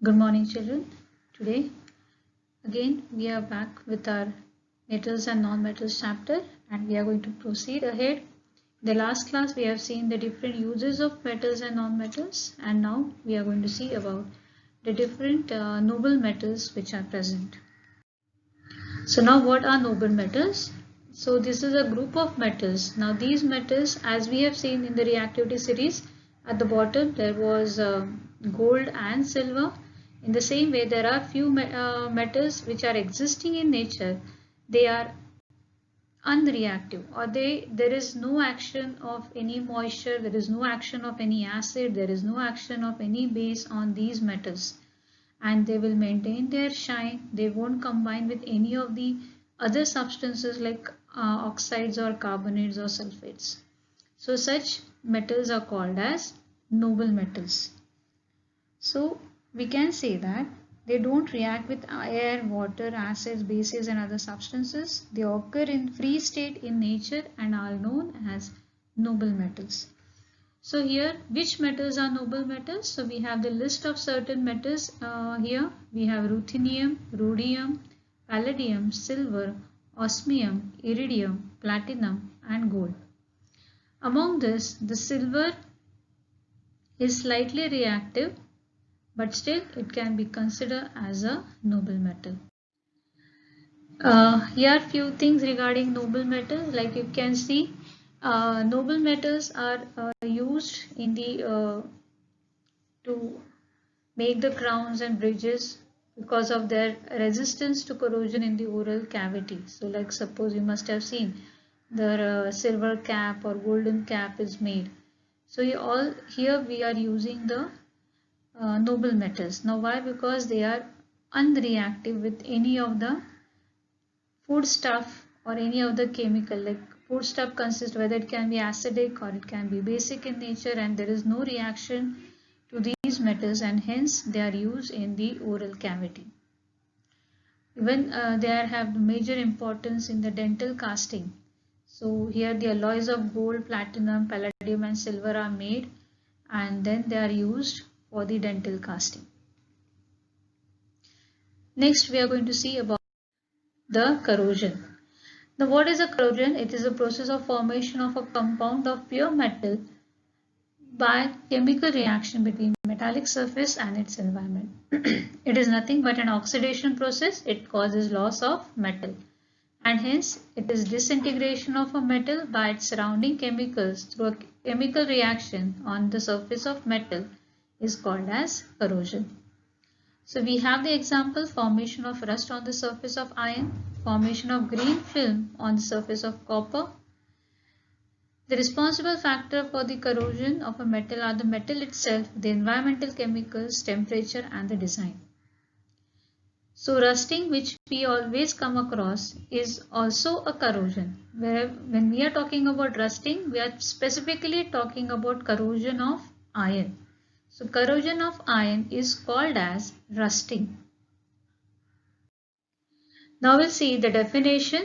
Good morning, children. Today, again, we are back with our metals and non-metals chapter, and we are going to proceed ahead. In the last class, we have seen the different uses of metals and non-metals, and now we are going to see about the different noble metals which are present. So now what are noble metals? So this is a group of metals. Now these metals, as we have seen in the reactivity series, at the bottom there was gold and silver. In the same way, there are few metals which are existing in nature. They are unreactive, or there is no action of any moisture, there is no action of any acid, there is no action of any base on these metals, and they will maintain their shine. They won't combine with any of the other substances like oxides or carbonates or sulfates. So such metals are called as noble metals. So we can say that they don't react with air, water, acids, bases and other substances. They occur in free state in nature and are known as noble metals. So here, which metals are noble metals? So we have the list of certain metals here. We have ruthenium, rhodium, palladium, silver, osmium, iridium, platinum and gold. Among this, the silver is slightly reactive, but still it can be considered as a noble metal. Here are few things regarding noble metals. Like you can see, noble metals are used in the to make the crowns and bridges because of their resistance to corrosion in the oral cavity. So like suppose you must have seen the silver cap or golden cap is made. So here we are using the noble metals. Now why? Because they are unreactive with any of the food stuff or any of the chemical. Like food stuff consists whether it can be acidic or it can be basic in nature, and there is no reaction to these metals, and hence they are used in the oral cavity. Even they have major importance in the dental casting. So here the alloys of gold, platinum, palladium and silver are made, and then they are used for the dental casting. Next we are going to see about the corrosion. Now what is a corrosion? It is a process of formation of a compound of pure metal by chemical reaction between metallic surface and its environment. It is nothing but an oxidation process. It causes loss of metal, and hence it is disintegration of a metal by its surrounding chemicals through a chemical reaction on the surface of metal is called as corrosion. So we have the example: formation of rust on the surface of iron, formation of green film on the surface of copper. The responsible factor for the corrosion of a metal are the metal itself, the environmental chemicals, temperature and the design. So rusting, which we always come across, is also a corrosion. Where when we are talking about rusting, we are specifically talking about corrosion of iron. So corrosion of iron is called as rusting. Now we'll see the definition.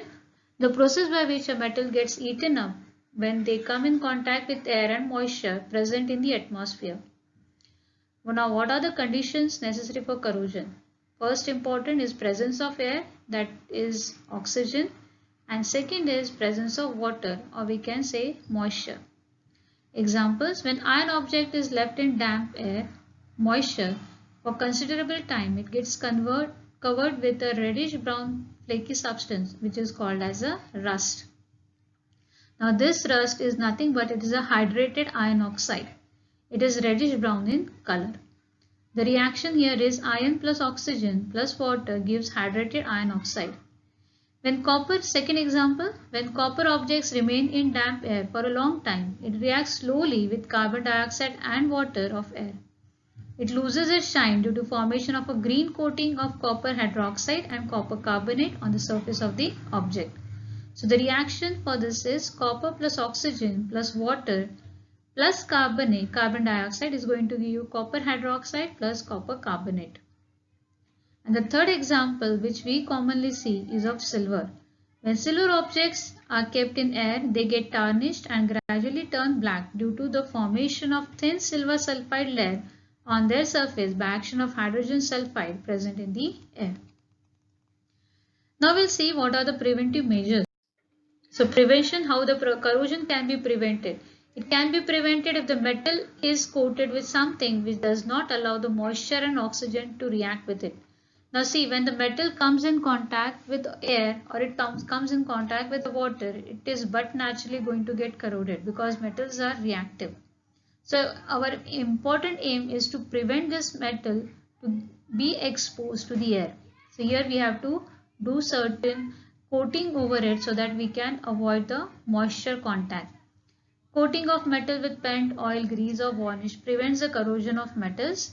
The process by which a metal gets eaten up when they come in contact with air and moisture present in the atmosphere. Now what are the conditions necessary for corrosion? First important is presence of air, that is oxygen, and second is presence of water, or we can say moisture. Examples: when iron object is left in damp air, moisture for considerable time, it gets covered with a reddish brown flaky substance which is called as a rust. Now this rust is nothing but it is a hydrated iron oxide. It is reddish brown in color. The reaction here is iron plus oxygen plus water gives hydrated iron oxide. When copper, second example, when copper objects remain in damp air for a long time, it reacts slowly with carbon dioxide and water of air. It loses its shine due to formation of a green coating of copper hydroxide and copper carbonate on the surface of the object. So the reaction for this is copper plus oxygen plus water plus carbon dioxide is going to give you copper hydroxide plus copper carbonate. And the third example which we commonly see is of silver. When silver objects are kept in air, they get tarnished and gradually turn black due to the formation of thin silver sulfide layer on their surface by action of hydrogen sulfide present in the air. Now we'll see what are the preventive measures. So prevention, how the corrosion can be prevented. It can be prevented if the metal is coated with something which does not allow the moisture and oxygen to react with it. Now see, when the metal comes in contact with air or it comes in contact with water, it is but naturally going to get corroded because metals are reactive. So our important aim is to prevent this metal to be exposed to the air. So here we have to do certain coating over it so that we can avoid the moisture contact. Coating of metal with paint, oil, grease or varnish prevents the corrosion of metals.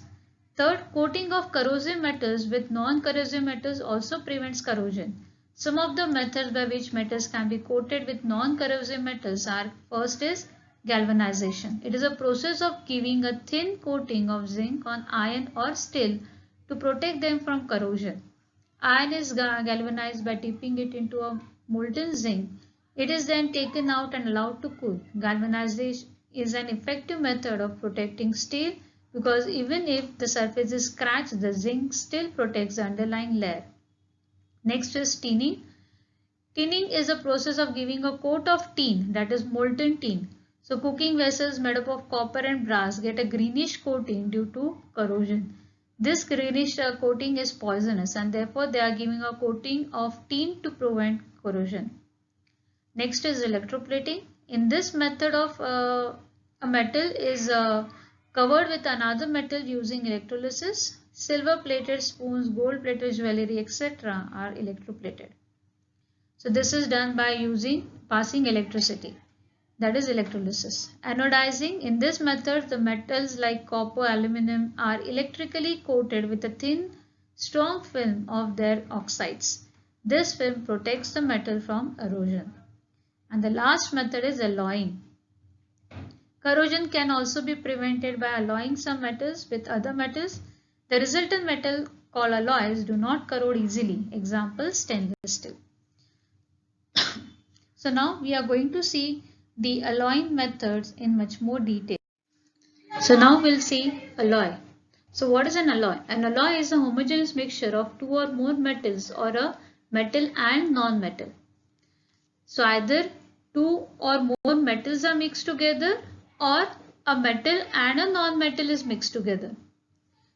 Third, coating of corrosive metals with non-corrosive metals also prevents corrosion. Some of the methods by which metals can be coated with non-corrosive metals are: first is galvanization. It is a process of giving a thin coating of zinc on iron or steel to protect them from corrosion. Iron is galvanized by dipping it into a molten zinc. It is then taken out and allowed to cool. Galvanization is an effective method of protecting steel because even if the surface is scratched, the zinc still protects the underlying layer. Next is tinning. Tinning is a process of giving a coat of tin, that is molten tin. So cooking vessels made up of copper and brass get a greenish coating due to corrosion. This greenish coating is poisonous and therefore they are giving a coating of tin to prevent corrosion. Next is electroplating. In this method of a metal is covered with another metal using electrolysis. Silver plated spoons, gold plated jewelry, etc. are electroplated. So this is done by passing electricity, that is electrolysis. Anodizing. In this method, the metals like copper, aluminum are electrically coated with a thin, strong film of their oxides. This film protects the metal from erosion. And the last method is alloying. Corrosion can also be prevented by alloying some metals with other metals. The resultant metal called alloys do not corrode easily. Example, stainless steel. So now we are going to see the alloying methods in much more detail. So now we'll see alloy. So what is an alloy? An alloy is a homogeneous mixture of two or more metals or a metal and non-metal. So either two or more metals are mixed together or a metal and a non-metal is mixed together.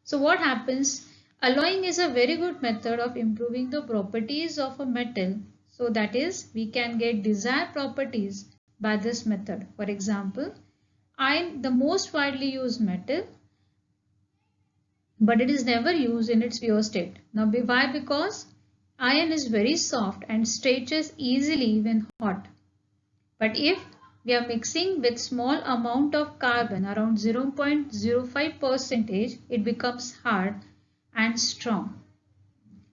So what happens? Alloying is a very good method of improving the properties of a metal. So that is, we can get desired properties by this method. For example, iron, the most widely used metal, but it is never used in its pure state. Now why? Because iron is very soft and stretches easily when hot. But if we are mixing with small amount of carbon, around 0.05%, it becomes hard and strong.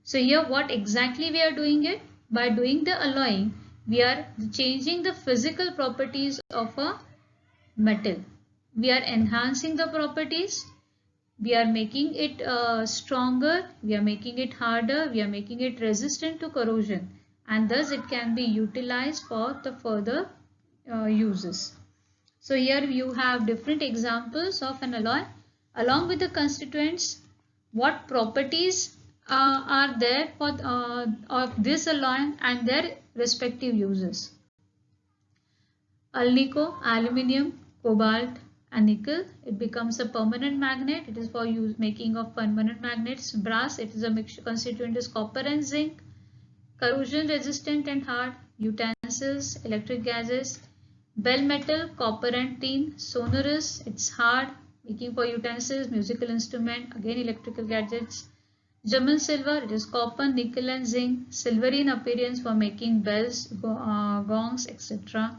So here what exactly we are doing it? By doing the alloying, we are changing the physical properties of a metal. We are enhancing the properties. We are making it stronger. We are making it harder. We are making it resistant to corrosion. And thus it can be utilized for the further uses. So here you have different examples of an alloy. Along with the constituents, what properties are there for of this alloy and their respective uses. Alnico, aluminium, cobalt and nickel, it becomes a permanent magnet. It is for making of permanent magnets. Brass, it is a mixture constituent is copper and zinc. Corrosion resistant and hard. Utensils, electric gadgets. Bell metal, copper and tin. Sonorous, it's hard, making for utensils, musical instrument, again electrical gadgets. German silver, it is copper, nickel and zinc, silvery in appearance for making bells, gongs, etc.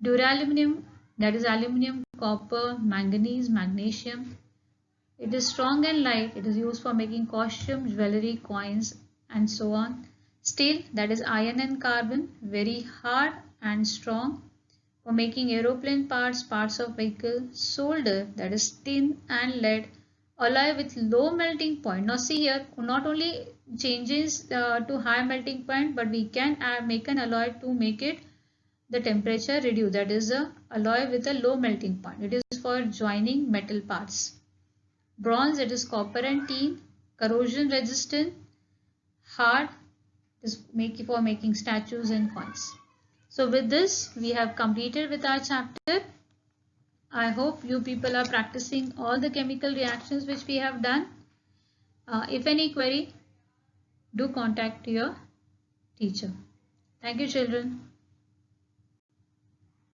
Duraluminum, that is aluminium, copper, manganese, magnesium. It is strong and light. It is used for making costumes, jewelry, coins and so on. Steel, that is iron and carbon, very hard and strong for making aeroplane parts, parts of vehicle. Solder, that is tin and lead. Alloy with low melting point. Now see here, not only changes to high melting point, but we can make an alloy to make it the temperature reduced. That is a alloy with a low melting point. It is for joining metal parts. bronze it is copper and tin, corrosion resistant, hard is for making statues and coins. So with this we have completed with our chapter. I hope you people are practicing all the chemical reactions which we have done. If any query, do contact your teacher. Thank you, children.